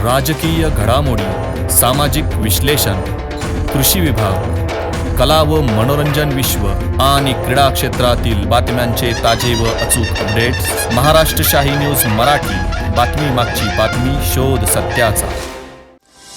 राजकीय घडामोडी, सामाजिक विश्लेषण, कृषी विभाग, कला व मनोरंजन विश्व आणि क्रीडा क्षेत्रातील बातम्यांचे ताजे व अचूक अपडेट्स महाराष्ट्र शाही न्यूज मराठी. बातमी मागची बातमी, शोध सत्याचा.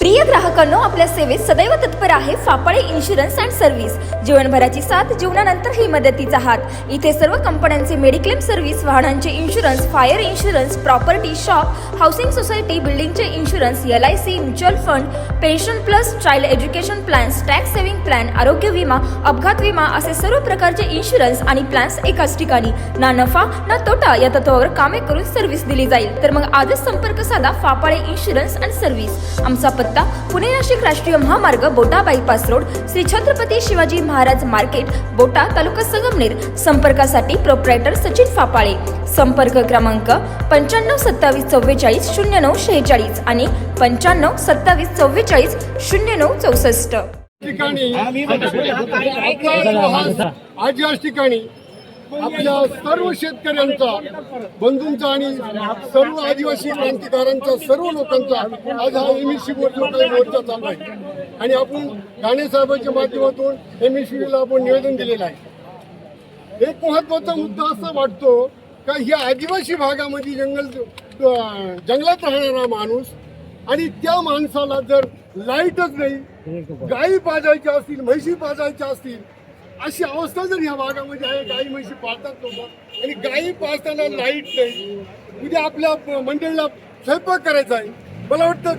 प्रिय ग्राहकांनो, आपल्या सेवेत सदैव तत्पर आहे फापाळे इन्शुरन्स अँड सर्व्हिस. जीवनभराची साथ, जीवनानंतरही मदतीचा हात. इथे सर्व कंपन्यांचे मेडिक्लेम सर्व्हिस, वाहनांचे insurance, fire insurance, property, shop, housing society, बिल्डिंगचे insurance, LIC, mutual fund, pension plus, child education plans, tax saving plan, आरोग्य विमा, अपघात विमा असे सर्व प्रकारचे इन्शुरन्स आणि प्लॅन्स एकाच ठिकाणी. ना नफा ना तोटा या तत्वावर कामे करून सर्व्हिस दिली जाईल. तर मग आजच संपर्क साधा फापाळे इन्शुरन्स अँड सर्व्हिस. आमचा पत्ता पुणे नाशिक राष्ट्रीय महामार्ग, बोटा bypass road, Shri Chhatrapati Shivaji Maharaj market, बोटा, तालुका संगमनेर. संपर्कासाठी प्रोप्रायटर सचिन फापाळे. संपर्क क्रमांक 95 27 44 09 46 आणि 95 27 44 09 64. ठिकाणी आज याच ठिकाणी आपल्या सर्व शेतकऱ्यांचा, बंधूंचा आणि सर्व आदिवासी क्रांतिकारांचा, सर्व लोकांचा आज हा MSC मोर्चा चालू आहे. आणि आपण गाणे साहेबांच्या माध्यमातून MSCला आपण निवेदन दिलेलं आहे. एक महत्वाचा मुद्दा असा वाटतो का ह्या आदिवासी भागामध्ये जंगलात राहणारा माणूस आणि त्या माणसाला जर लाईटच नाही, गायी पाजायच्या असतील, म्हैशी पाजायच्या असतील, अशी अवस्था जर ह्या भागामध्ये आहे. गाई म्हशी पाळतात लोक आणि गायी पाजताना लाईट नाही. उद्या आपल्या मंडळीला स्वयंपाक करायचा आहे. मला वाटतं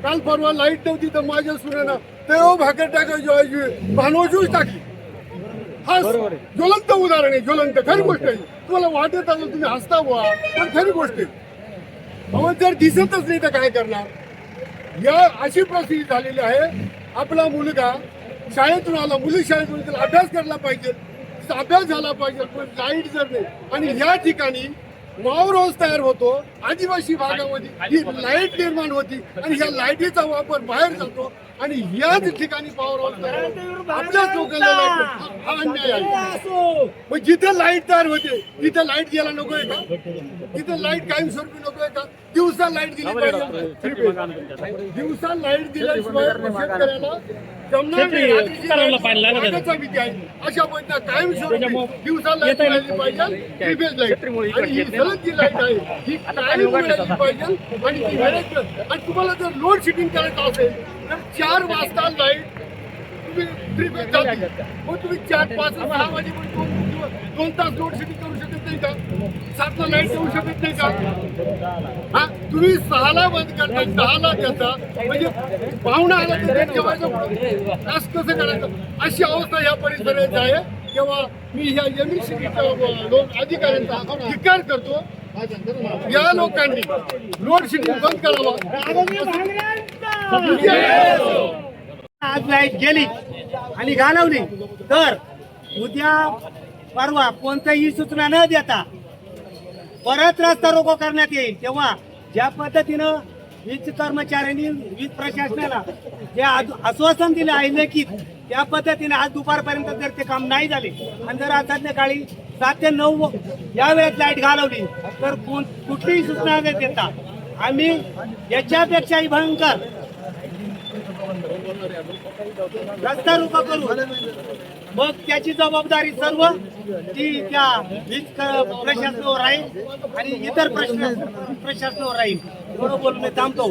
काल परवा लाईट नव्हती तर माझ्या सुनेनं तेव्हा भाकर टाकायची भानवजूच टाकली. हा ज्वलंत उदाहरण आहे, ज्वलंत खरी गोष्ट आहे. तुम्हाला वाटत आलं तुम्ही हसता बुवा, पण खरी गोष्ट आहे. जर दिसतच नाही तर काय करणार. या अशी परिस्थिती झालेली आहे. आपला मुलगा शाळेतून आला, मुली शाळेतून त्याला अभ्यास करायला पाहिजे, अभ्यास झाला पाहिजे, पण लाईट जर नाही. आणि ह्या ठिकाणी पॉवर हाऊस तयार होतो आदिवासी भागामध्ये, ही लाईट निर्माण होती आणि ह्या लाईटीचा वापर बाहेर जातो आणि ह्याच ठिकाणी पॉवर हाऊस तयार होतो. आपल्याच लोकांना लाईट, हा अन्याय आहे. मग जिथे लाईट तयार होते तिथे लाईट द्यायला नको आहे का? तिथे लाईट कायमस्वरूपी नको आहे का? दिवसा लाईट दिली पाहिजे. दिवसा लाईट दिल्याशिवाय शेतकऱ्याला जमणार नाही. अशा पद्धतीने कायमस्वरूपी दिवसा लाईट मिळाली पाहिजे. प्रीपेड लाईट आणि ही सलग जी लाईट आहे ही कायम मिळाली पाहिजे. आणि ती वेळेत, आणि तुम्हाला जर लोड शेडिंग करायचं असेल तर 4 वाजता लाईट तुम्ही प्रीपेड जाते. मग तुम्ही 4, 5, 6 वाजेपर्यंत 2 तास लोड शेडिंग करू शकत नाही का? 7ला लाईट येऊ शकत नाही का? हा, तुम्ही 6ला बंद करता, 10ला देता, म्हणजे पाहुणा आला तर जेवायचं असं कसं करायचं? अशी अवस्था या परिसरात आहे. तेव्हा मी ह्या MSCच्या अधिकाऱ्यांचा धिक्कार करतो. या लोकांनी लोड शेडिंग बंद करावा. आज लाईट गेली आणि घालवली तर उद्या परवा कोणत्याही सूचना न देता परत रस्ता रोको करण्यात येईल. तेव्हा ज्या पद्धतीनं वीज कर्मचाऱ्यांनी वीज प्रशासनाला जे आश्वासन दिलं आहे लेखित, त्या पद्धतीने आज दुपारपर्यंत जर ते काम नाही झाले आणि जर आज संध्याकाळी 7 ते 9 या वेळेत लाईट घालवली तर कुठलीही सूचना न देता आम्ही याच्यापेक्षाही भयंकर रस्ता रोको करू. मग त्याची जबाबदारी सर्व ती त्या वीज प्रशासनावर राहील आणि इतर प्रशासनावर राहील. बरोबर बोलून मी थांबतो.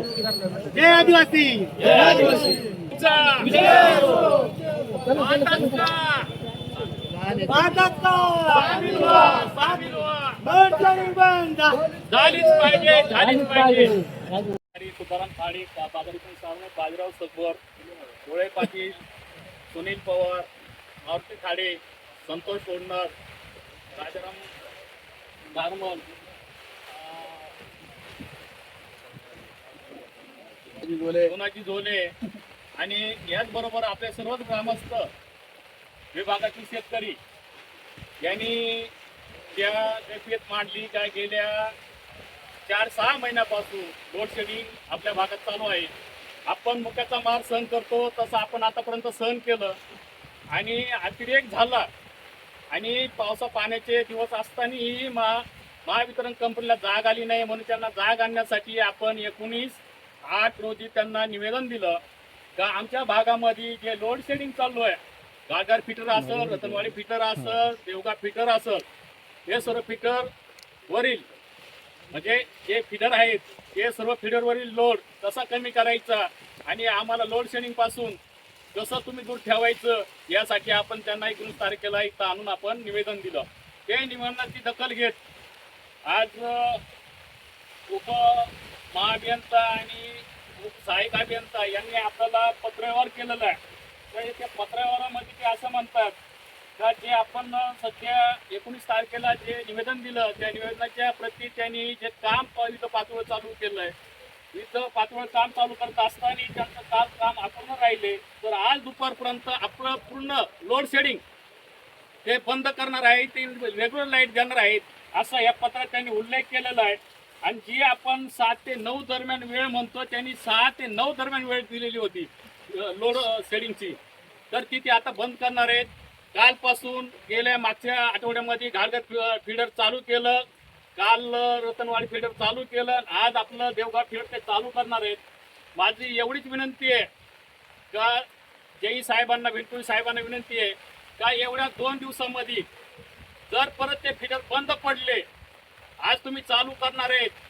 जय आदिवासी. तुकाराम खाडे, बाजारीतून सावणे, बाजीराव सकवर, डोळे पाटील, सुनील पवार, मारुती खाडे, संतोष सोडणार, राजाराम धारमल, सोनाजी झोले आणि याचबरोबर आपले सर्वच ग्रामस्थ विभागातील शेतकरी यांनी त्या कॅफेत मांडली. काय गेल्या 4-6 महिन्यापासून लोड शेडिंग आपल्या भागात चालू आहे. आपण मुक्याचा मार सहन करतो तसं आपण आतापर्यंत सहन केलं आणि अतिरेक झाला आणि पावसा पाण्याचे दिवस असतानाही महावितरण कंपनीला जाग आली नाही. म्हणून त्यांना जाग आणण्यासाठी आपण 19 8 रोजी त्यांना निवेदन दिलं का आमच्या भागामध्ये जे लोड शेडिंग चालू आहे, गाडगार फिटर असेल, रतनवाडी फिटर असेल, देवगा फिटर असेल, हे सर्व फिटर वरील म्हणजे जे फिडर आहेत ते सर्व फिडरवरील लोड कसा कमी करायचा आणि आम्हाला लोड शेडिंग पासून कसं तुम्ही दूर ठेवायचं यासाठी आपण त्यांना 19 तारखेला इथं आणून आपण निवेदन दिलं. ते निवेदनाची दखल घेत आज उप महाअभियंता आणि सहाय्यक अभियंता यांनी आपल्याला पत्रव्यवहार केलेला आहे. तर त्या पत्रव्यवहारामध्ये ते असं म्हणतात का जे आपण सध्या 19 तारखेला जे निवेदन दिलं त्या निवेदनाच्या प्रती त्यांनी जे काम इथं पातळीवर चालू केलंय, इथं पातळीवर काम चालू करत असताना त्यांचं काल काम अपूर्ण राहिले, तर आज दुपारपर्यंत आपलं पूर्ण लोड शेडिंग ते बंद करणार आहे, ते रेग्युलर लाईट देणार आहेत असा या पत्रात त्यांनी उल्लेख केलेला आहे. आणि जी आपण 7 ते 9 दरम्यान वेळ म्हणतो त्यांनी 6 ते 9 दरम्यान वेळ दिलेली होती लोड शेडिंगची, तर ती ते आता बंद करणार आहेत. कालपासून गेल्या मागच्या आठवड्यामध्ये घाटघर फीडर चालू केलं, काल रतनवाडी फीडर चालू केलं, आज आपलं देवगाव फीडर ते चालू करणार आहेत. माझी एवढीच विनंती आहे का जई साहेबांना, विंटू साहेबांना विनंती आहे का एवढ्या 2 दिवसामध्ये जर परत ते फीडर बंद पडले, आज तुम्ही चालू करणार आहेत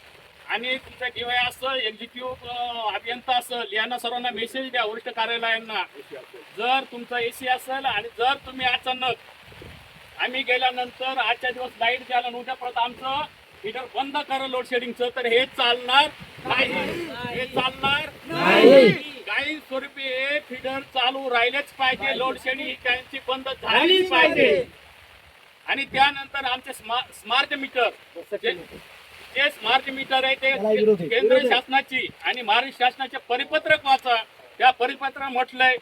आणि तुमचा DY असेल, एक्झिक्युटिव्ह अभियंता असेल, यांना सर्वांना मेसेज द्या वरिष्ठ कार्यालयांना. जर तुमचा AC असेल आणि जर तुम्ही अचानक आम्ही गेल्यानंतर आजच्या दिवस लाईट द्यायला नव्हत्या परत आमचं फीडर बंद करा लोड शेडिंगचं, तर हे चालणार नाही, हे चालणार नाही. काही स्वरूपी हे फीडर चालू राहिलेच पाहिजे, लोड शेडिंग त्यांची बंद झालीच पाहिजे. आणि त्यानंतर आमचे स्मार्ट मीटर जे स्मार्ट मीटर आहे ते केंद्र शासनाची आणि महाराष्ट्र शासनाचे परिपत्रक वाचा. त्या परिपत्रात म्हटलंय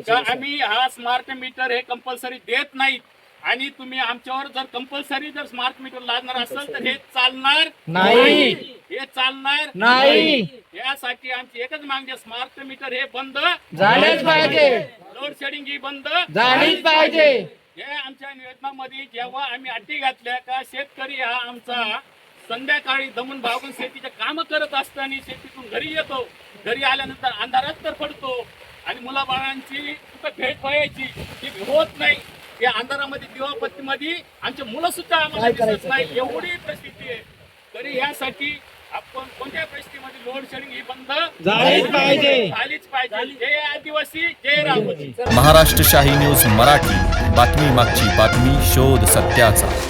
का आम्ही हा स्मार्ट मीटर हे कंपल्सरी देत नाहीत आणि तुम्ही आमच्यावर जर कंपल्सरी जर स्मार्ट मीटर लागणार असेल तर हे चालणार नाही, हे चालणार नाही. यासाठी आमची एकच मागणी, स्मार्ट मीटर हे बंद झालेच पाहिजे, लोड शेडिंग ही बंद झालीच पाहिजे. हे आमच्या निवेदनामध्ये जेव्हा आम्ही अटी घातल्या का शेतकरी हा आमचा संध्याकाळी दमून भागून शेतीचे काम करत असताना शेतीतून घरी येतो, घरी आल्यानंतर अंधारात तर पडतो आणि मुलाबाळांची कुठं भेट व्हायची ती होत नाही. या अंधारामध्ये दिवाबत्तीमध्ये आमचे मुलं सुद्धा आम्हाला दिसत नाही, एवढी परिस्थिती आहे. तरी यासाठी आपण कोणत्या परिस्थितीमध्ये लोड शेडिंग ही बंद झालीच पाहिजे. जय आदिवासी, जय रामोजी. महाराष्ट्र शाही न्यूज मराठी, बातमी मागची बातमी, शोध सत्याचा.